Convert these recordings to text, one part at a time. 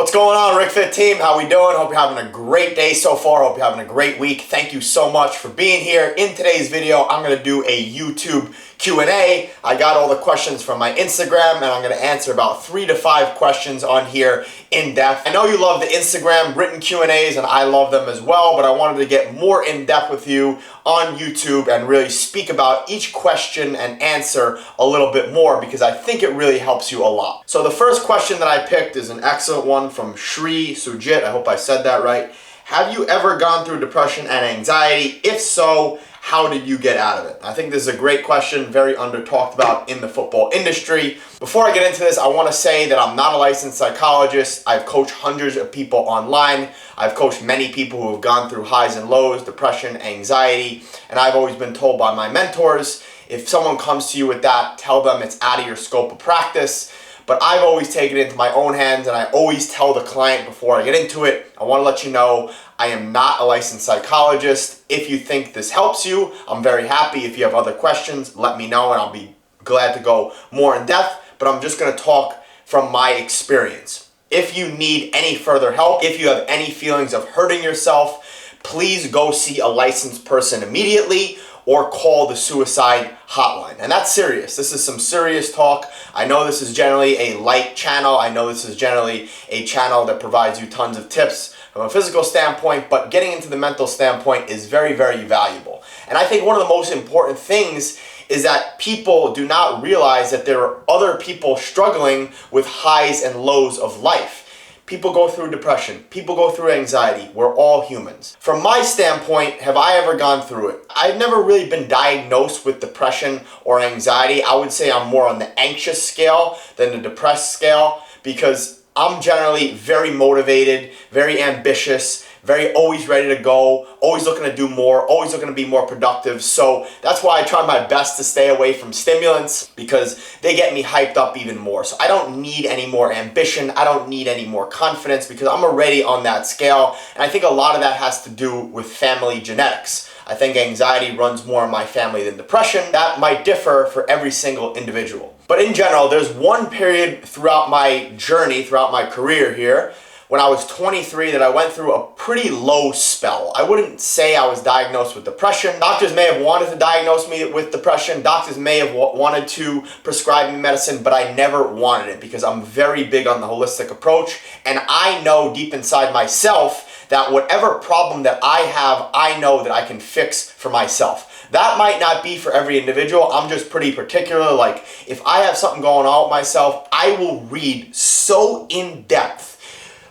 What's going on, RickFit team? How we doing? Hope you're having a great day so far. Hope you're having a great week. Thank you so much for being here. In today's video, I'm going to do a YouTube Q&A. I got all the questions from my Instagram, and I'm going to answer about 3 to 5 questions on here in depth. I know you love the Instagram written Q&As, and I love them as well, but I wanted to get more in depth with you on YouTube and really speak about each question and answer a little bit more because I think it really helps you a lot. So the first question that I picked is an excellent one from Shri Sujit. I hope I said that right. Have you ever gone through depression and anxiety? If so, how did you get out of it? I think this is a great question, very under talked about in the football industry. Before I get into this, I want to say that I'm not a licensed psychologist. I've coached hundreds of people online. I've coached many people who have gone through highs and lows, depression, anxiety, and I've always been told by my mentors, if someone comes to you with that, tell them it's out of your scope of practice. But I've always taken it into my own hands, and I always tell the client before I get into it, I want to let you know I am not a licensed psychologist. If you think this helps you, I'm very happy. If you have other questions, let me know, and I'll be glad to go more in depth. But I'm just going to talk from my experience. If you need any further help, if you have any feelings of hurting yourself, please go see a licensed person immediately or call the suicide hotline. And that's serious. This is some serious talk. I know this is generally a light channel. I know this is generally a channel that provides you tons of tips from a physical standpoint, but getting into the mental standpoint is very, very valuable. And I think one of the most important things is that people do not realize that there are other people struggling with highs and lows of life. People go through depression. People go through anxiety. We're all humans. From my standpoint, have I ever gone through it? I've never really been diagnosed with depression or anxiety. I would say I'm more on the anxious scale than the depressed scale because I'm generally very motivated, very ambitious, very always ready to go, always looking to do more, always looking to be more productive. So that's why I try my best to stay away from stimulants because they get me hyped up even more. So I don't need any more ambition. I don't need any more confidence because I'm already on that scale. And I think a lot of that has to do with family genetics. I think anxiety runs more in my family than depression. That might differ for every single individual. But in general, there's one period throughout my journey, throughout my career here, when I was 23 that I went through a pretty low spell. I wouldn't say I was diagnosed with depression. Doctors may have wanted to diagnose me with depression. Doctors may have wanted to prescribe me medicine, but I never wanted it because I'm very big on the holistic approach. And I know deep inside myself that whatever problem that I have, I know that I can fix for myself. That might not be for every individual. I'm just pretty particular. Like if I have something going on with myself, I will read so in depth.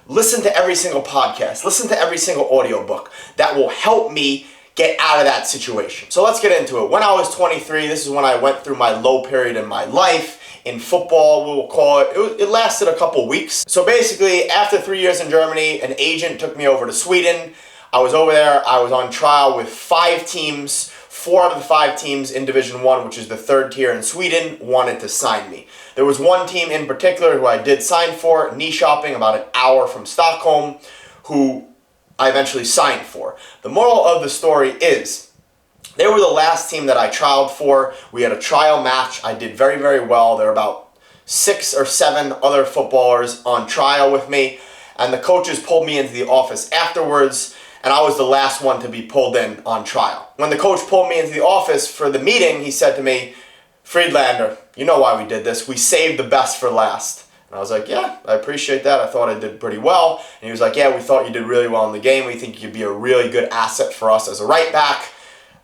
Listen to every single podcast, listen to every single audiobook that will help me get out of that situation. So let's get into it. When I was 23, this is when I went through my low period in my life. In football, we will call it. It lasted a couple weeks. So basically, after 3 years in Germany, an agent took me over to Sweden. I was over there. I was on trial with 5 teams. 4 out of the 5 teams in Division 1, which is the 3rd tier in Sweden, wanted to sign me. There was one team in particular who I did sign for, Nyköping, about an hour from Stockholm, who I eventually signed for. The moral of the story is, they were the last team that I trialed for. We had a trial match. I did very, very well. There were about 6 or 7 other footballers on trial with me, and the coaches pulled me into the office afterwards, and I was the last one to be pulled in on trial. When the coach pulled me into the office for the meeting, he said to me, Friedlander, you know why we did this. We saved the best for last. And I was like, yeah, I appreciate that. I thought I did pretty well. And he was like, yeah, we thought you did really well in the game. We think you could be a really good asset for us as a right back.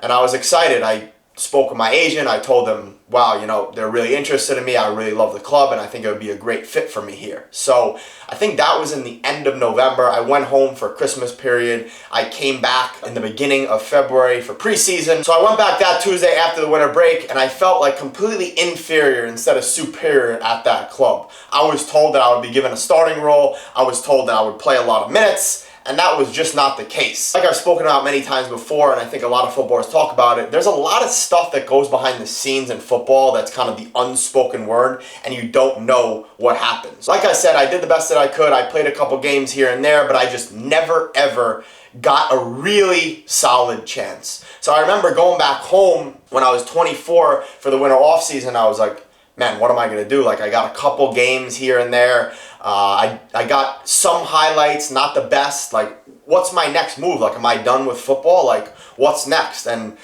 And I was excited. I spoke with my agent. I told them, wow, you know, they're really interested in me. I really love the club, and I think it would be a great fit for me here. So I think that was in the end of November. I went home for Christmas period. I came back in the beginning of February for preseason. So I went back that Tuesday after the winter break, and I felt like completely inferior instead of superior at that club. I was told that I would be given a starting role. I was told that I would play a lot of minutes. And that was just not the case. Like I've spoken about many times before, and I think a lot of footballers talk about it, there's a lot of stuff that goes behind the scenes in football that's kind of the unspoken word, and you don't know what happens. Like I said, I did the best that I could. I played a couple games here and there, but I just never, ever got a really solid chance. So I remember going back home when I was 24 for the winter off season. I was like, man, what am I going to do? Like, I got a couple games here and there. I got some highlights, not the best. Like, what's my next move? Like, am I done with football? Like, what's next? And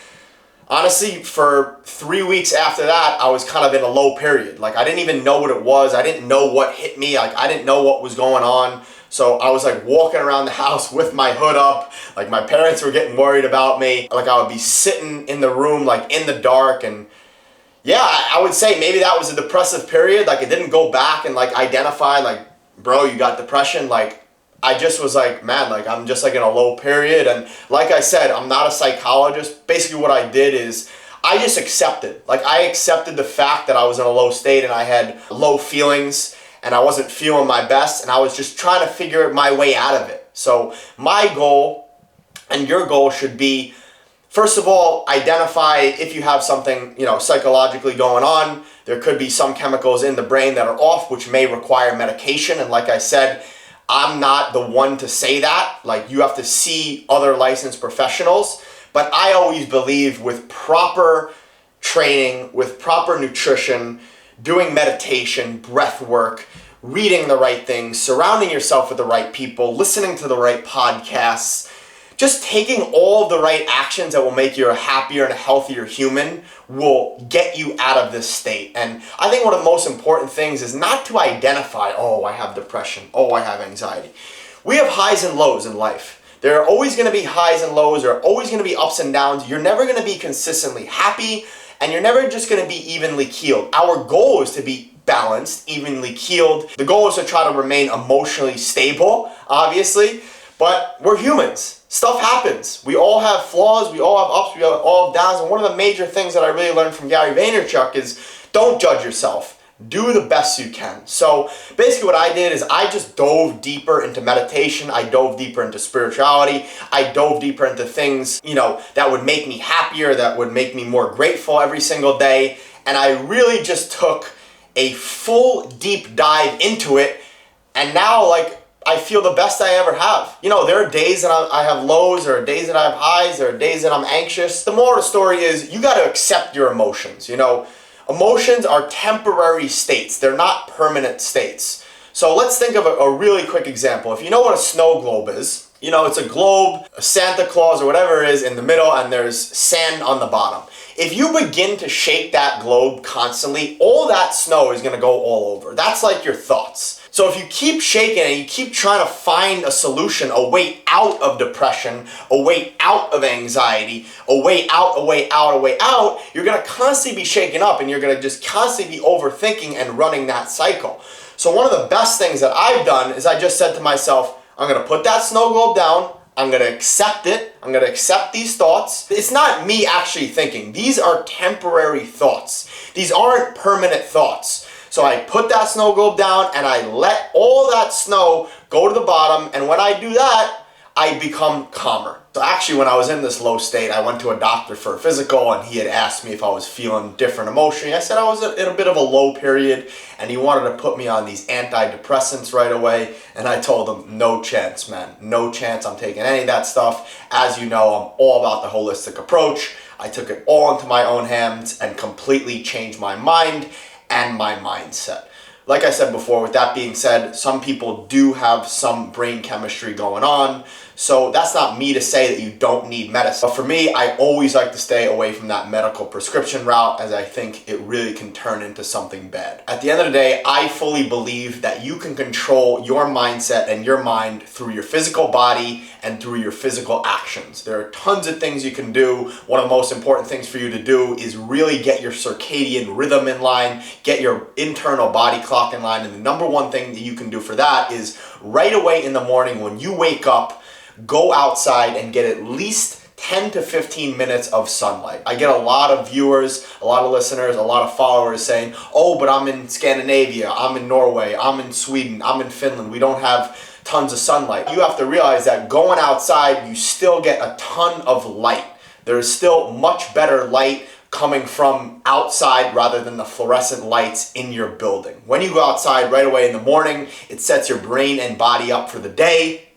honestly, for 3 weeks after that, I was kind of in a low period. Like, I didn't even know what it was. I didn't know what hit me. Like, I didn't know what was going on. So I was like walking around the house with my hood up. Like, my parents were getting worried about me. Like, I would be sitting in the room, like in the dark. And yeah, I would say maybe that was a depressive period. Like, it didn't go back and like identify like, bro, you got depression. Like, I just was like, man, like, I'm just like in a low period. And like I said, I'm not a psychologist. Basically what I did is I just accepted. Like, I accepted the fact that I was in a low state and I had low feelings and I wasn't feeling my best, and I was just trying to figure my way out of it. So my goal and your goal should be, first of all, identify if you have something, psychologically going on. There could be some chemicals in the brain that are off, which may require medication. And like I said, I'm not the one to say that. Like, you have to see other licensed professionals. But I always believe with proper training, with proper nutrition, doing meditation, breath work, reading the right things, surrounding yourself with the right people, listening to the right podcasts, just taking all of the right actions that will make you a happier and a healthier human will get you out of this state. And I think one of the most important things is not to identify, oh, I have depression, oh, I have anxiety. We have highs and lows in life. There are always going to be highs and lows. There are always going to be ups and downs. You're never going to be consistently happy, and you're never just going to be evenly keeled. Our goal is to be balanced, evenly keeled. The goal is to try to remain emotionally stable, obviously, but we're humans. Stuff happens. We all have flaws, we all have ups, we all have downs, and one of the major things that I really learned from Gary Vaynerchuk is don't judge yourself. Do the best you can. So basically what I did is I just dove deeper into meditation. I dove deeper into spirituality. I dove deeper into things, that would make me happier, that would make me more grateful every single day. And I really just took a full deep dive into it. And now, like, I feel the best I ever have. There are days that I have lows, there are days that I have highs, there are days that I'm anxious. The moral of the story is you got to accept your emotions. Emotions are temporary states. They're not permanent states. So let's think of a really quick example. If you know what a snow globe is, it's a globe, a Santa Claus or whatever it is in the middle, and there's sand on the bottom. If you begin to shake that globe constantly, all that snow is going to go all over. That's like your thoughts. So if you keep shaking and you keep trying to find a solution, a way out of depression, a way out of anxiety, a way out, a way out, a way out, you're going to constantly be shaken up and you're going to just constantly be overthinking and running that cycle. So one of the best things that I've done is I just said to myself, I'm going to put that snow globe down. I'm going to accept it. I'm going to accept these thoughts. It's not me actually thinking. These are temporary thoughts. These aren't permanent thoughts. So I put that snow globe down and I let all that snow go to the bottom. And when I do that, I become calmer. So actually, when I was in this low state, I went to a doctor for a physical and he had asked me if I was feeling different emotionally. I said I was in a bit of a low period and he wanted to put me on these antidepressants right away. And I told him, no chance, man. No chance I'm taking any of that stuff. As you know, I'm all about the holistic approach. I took it all into my own hands and completely changed my mind and my mindset. Like I said before, with that being said, some people do have some brain chemistry going on. So that's not me to say that you don't need medicine. But for me, I always like to stay away from that medical prescription route, as I think it really can turn into something bad. At the end of the day, I fully believe that you can control your mindset and your mind through your physical body and through your physical actions. There are tons of things you can do. One of the most important things for you to do is really get your circadian rhythm in line, get your internal body clock in line. And the number one thing that you can do for that is right away in the morning when you wake up, go outside and get at least 10 to 15 minutes of sunlight. I get a lot of viewers, a lot of listeners, a lot of followers saying, oh, but I'm in Scandinavia, I'm in Norway, I'm in Sweden, I'm in Finland, we don't have tons of sunlight. You have to realize that going outside, you still get a ton of light. There is still much better light coming from outside rather than the fluorescent lights in your building. When you go outside right away in the morning, it sets your brain and body up for the day.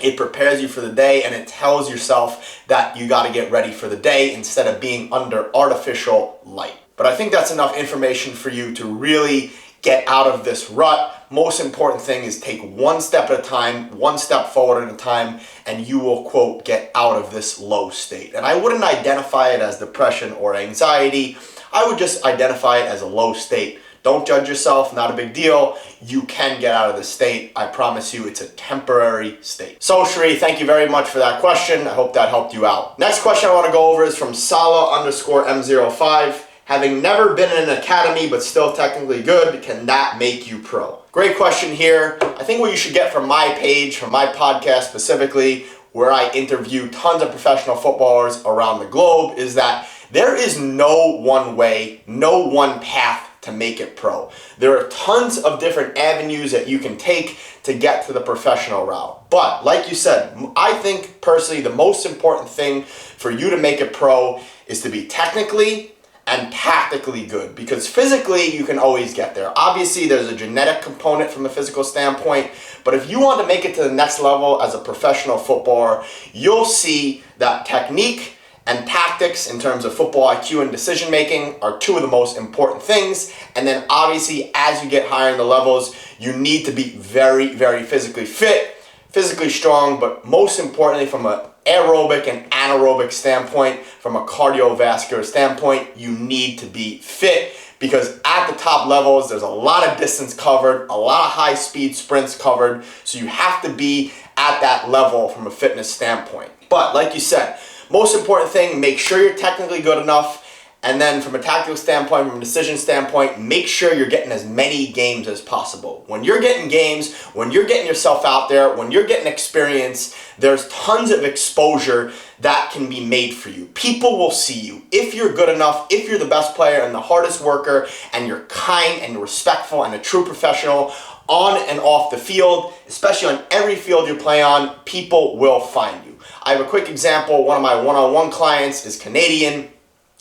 It prepares you for the day and it tells yourself that you got to get ready for the day instead of being under artificial light. But I think that's enough information for you to really get out of this rut. Most important thing is take one step at a time, one step forward at a time, and you will, quote, get out of this low state. And I wouldn't identify it as depression or anxiety. I would just identify it as a low state. Don't judge yourself, not a big deal. You can get out of this state. I promise you it's a temporary state. So Shri, thank you very much for that question. I hope that helped you out. Next question I want to go over is from Sala_M05. Having never been in an academy but still technically good, can that make you pro? Great question here. I think what you should get from my page, from my podcast specifically, where I interview tons of professional footballers around the globe, is that there is no one way, no one path to make it pro. There are tons of different avenues that you can take to get to the professional route. But like you said, I think personally the most important thing for you to make it pro is to be technically and tactically good, because physically you can always get there. Obviously there's a genetic component from a physical standpoint, but if you want to make it to the next level as a professional footballer, you'll see that technique and tactics in terms of football IQ and decision making are two of the most important things. And then obviously as you get higher in the levels, you need to be very, very physically fit, physically strong, but most importantly from an aerobic and anaerobic standpoint, from a cardiovascular standpoint, you need to be fit, because at the top levels there's a lot of distance covered, a lot of high speed sprints covered, so you have to be at that level from a fitness standpoint. But like you said, most important thing, make sure you're technically good enough. And then from a tactical standpoint, from a decision standpoint, make sure you're getting as many games as possible. When you're getting games, when you're getting yourself out there, when you're getting experience, there's tons of exposure that can be made for you. People will see you. If you're good enough, if you're the best player and the hardest worker, and you're kind and respectful and a true professional on and off the field, especially on every field you play on, people will find you. I have a quick example. One of my one-on-one clients is Canadian.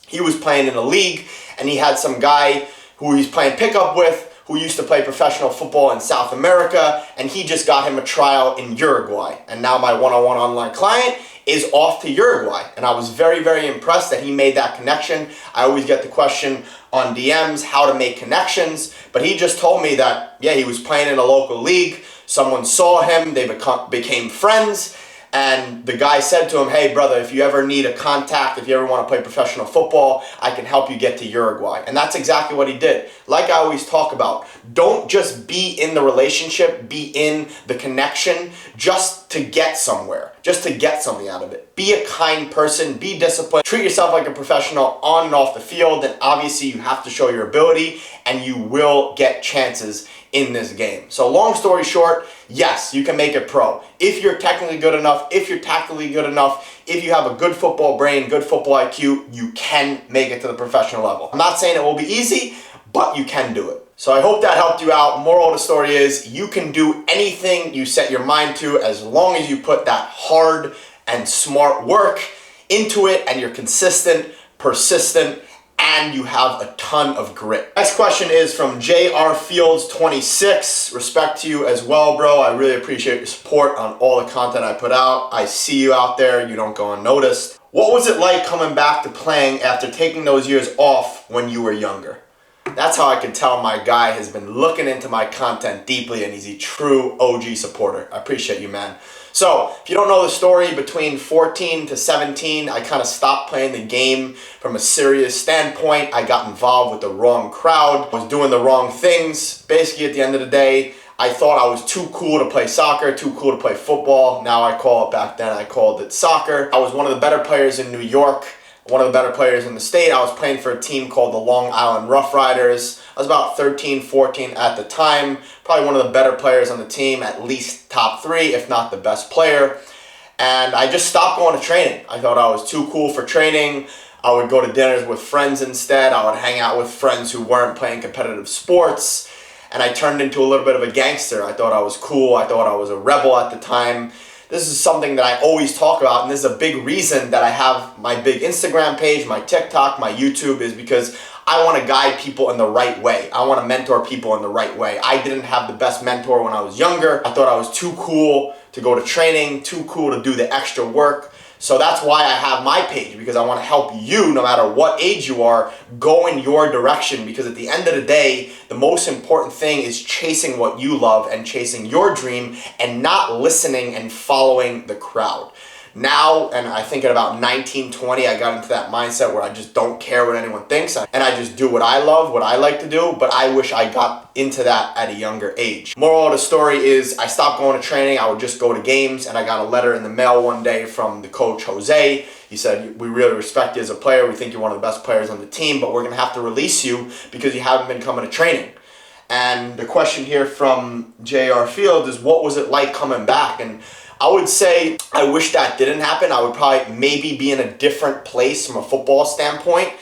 He was playing in a league, and he had some guy who he's playing pickup with who used to play professional football in South America, and he just got him a trial in Uruguay. And now my one-on-one online client is off to Uruguay. And I was very, very impressed that he made that connection. I always get the question on DMs how to make connections, but he just told me that, yeah, he was playing in a local league. Someone saw him, they became friends. And the guy said to him, hey brother, if you ever need a contact, if you ever want to play professional football, I can help you get to Uruguay. And that's exactly what he did. Like I always talk about, don't just be in the relationship, be in the connection just to get somewhere, just to get something out of it. Be a kind person, be disciplined, treat yourself like a professional on and off the field, and obviously you have to show your ability and you will get chances in this game. So long story short, yes, you can make it pro. If you're technically good enough, if you're tactically good enough, if you have a good football brain, good football IQ, you can make it to the professional level. I'm not saying it will be easy, but you can do it. So I hope that helped you out. Moral of the story is you can do anything you set your mind to as long as you put that hard and smart work into it and you're consistent, persistent, and you have a ton of grit. Next question is from JR Fields 26. Respect to you as well, bro. I really appreciate your support on all the content I put out. I see you out there. You don't go unnoticed. What was it like coming back to playing after taking those years off when you were younger? That's how I can tell my guy has been looking into my content deeply and he's a true OG supporter. I appreciate you, man. So, if you don't know the story, between 14 to 17, I kind of stopped playing the game from a serious standpoint. I got involved with the wrong crowd, was doing the wrong things. Basically, at the end of the day, I thought I was too cool to play soccer, too cool to play football. Now I call it, back then I called it soccer. I was one of the better players in New York, one of the better players in the state. I was playing for a team called the Long Island Rough Riders. I was about 13, 14 at the time. Probably one of the better players on the team, at least top 3, if not the best player. And I just stopped going to training. I thought I was too cool for training. I would go to dinners with friends instead. I would hang out with friends who weren't playing competitive sports. And I turned into a little bit of a gangster. I thought I was cool. I thought I was a rebel at the time. This is something that I always talk about, and this is a big reason that I have my big Instagram page, my TikTok, my YouTube, is because I want to guide people in the right way. I want to mentor people in the right way. I didn't have the best mentor when I was younger. I thought I was too cool to go to training, too cool to do the extra work. So that's why I have my page, because I want to help you, no matter what age you are, go in your direction. Because at the end of the day, the most important thing is chasing what you love and chasing your dream and not listening and following the crowd. Now, and I think at about 19, 20, I got into that mindset where I just don't care what anyone thinks, and I just do what I love, what I like to do, but I wish I got into that at a younger age. Moral of the story is I stopped going to training. I would just go to games, and I got a letter in the mail one day from the coach, Jose. He said, "We really respect you as a player. We think you're one of the best players on the team, but we're going to have to release you because you haven't been coming to training." And the question here from J.R. Field is, what was it like coming back? And I would say I wish that didn't happen. I would probably maybe be in a different place from a football standpoint,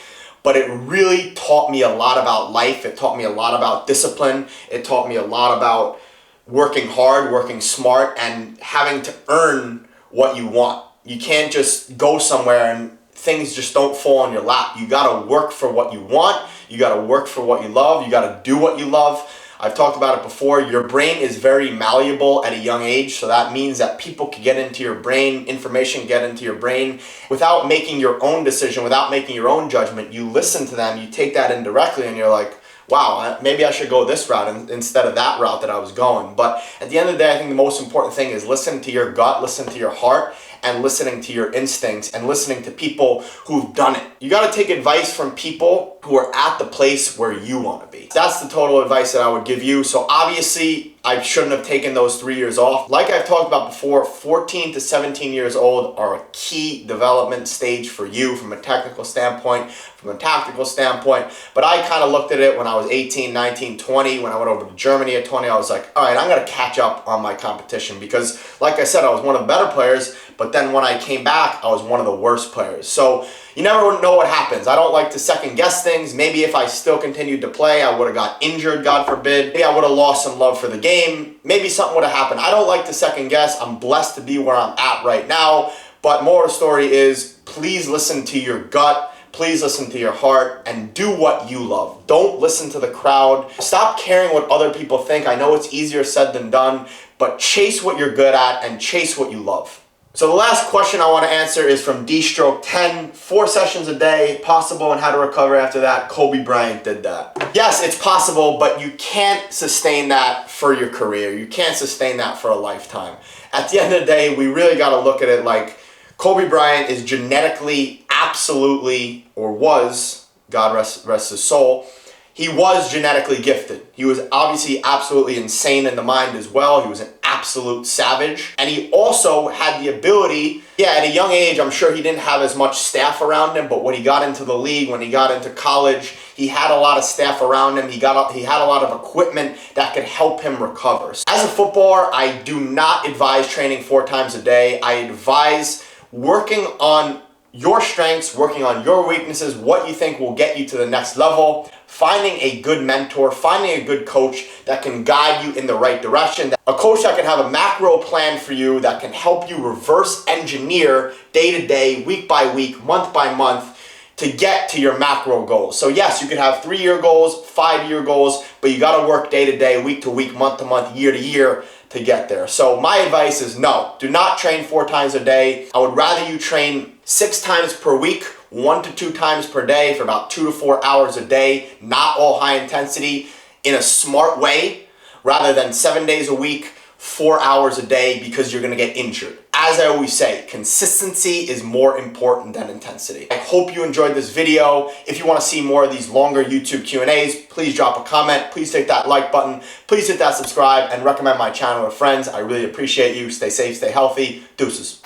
but it really taught me a lot about life. It taught me a lot about discipline. It taught me a lot about working hard, working smart, and having to earn what you want. You can't just go somewhere and things just don't fall on your lap. You gotta work for what you want. You gotta work for what you love. You gotta do what you love. I've talked about it before. Your brain is very malleable at a young age, so that means that people can get into your brain, information get into your brain without making your own decision, without making your own judgment. You listen to them, you take that indirectly, and you're like, wow, maybe I should go this route instead of that route that I was going. But at the end of the day, I think the most important thing is listen to your gut, listen to your heart, and listening to your instincts and listening to people who've done it. You got to take advice from people who are at the place where you want to be. That's the total advice that I would give you. So obviously, I shouldn't have taken those 3 years off. Like I've talked about before, 14 to 17 years old are a key development stage for you from a technical standpoint, from a tactical standpoint. But I kind of looked at it when I was 18, 19, 20. When I went over to Germany at 20, I was like, all right, I'm going to catch up on my competition. Because like I said, I was one of the better players, but then when I came back, I was one of the worst players. So you never know what happens. I don't like to second guess things. Maybe if I still continued to play, I would have got injured, God forbid. Maybe I would have lost some love for the game. Maybe something would have happened. I don't like to second guess. I'm blessed to be where I'm at right now. But more of the story is, please listen to your gut. Please listen to your heart and do what you love. Don't listen to the crowd. Stop caring what other people think. I know it's easier said than done, but chase what you're good at and chase what you love. So the last question I want to answer is from D-Stroke10. 4 sessions a day, possible, and how to recover after that. Kobe Bryant did that. Yes, it's possible, but you can't sustain that for your career. You can't sustain that for a lifetime. At the end of the day, we really got to look at it like Kobe Bryant is genetically absolutely, or was, God rest his soul, he was genetically gifted. He was obviously absolutely insane in the mind as well. He was an absolute savage. And he also had the ability, at a young age, I'm sure he didn't have as much staff around him, but when he got into the league, when he got into college, he had a lot of staff around him. He had a lot of equipment that could help him recover. As a footballer, I do not advise training 4 times a day. I advise working on your strengths, working on your weaknesses, what you think will get you to the next level, finding a good mentor, finding a good coach that can guide you in the right direction, a coach that can have a macro plan for you, that can help you reverse engineer day to day, week by week, month by month, to get to your macro goals. So yes, you can have 3-year goals, 5-year goals, but you got to work day to day, week to week, month to month, year to year to get there. So my advice is no, do not train 4 times a day. I would rather you train 6 times per week, 1 to 2 times per day for about 2 to 4 hours a day, not all high intensity, in a smart way, rather than 7 days a week, 4 hours a day, because you're gonna get injured. As I always say, consistency is more important than intensity. I hope you enjoyed this video. If you wanna see more of these longer YouTube Q&As, please drop a comment, please hit that like button, please hit that subscribe, and recommend my channel to friends. I really appreciate you. Stay safe, stay healthy. Deuces.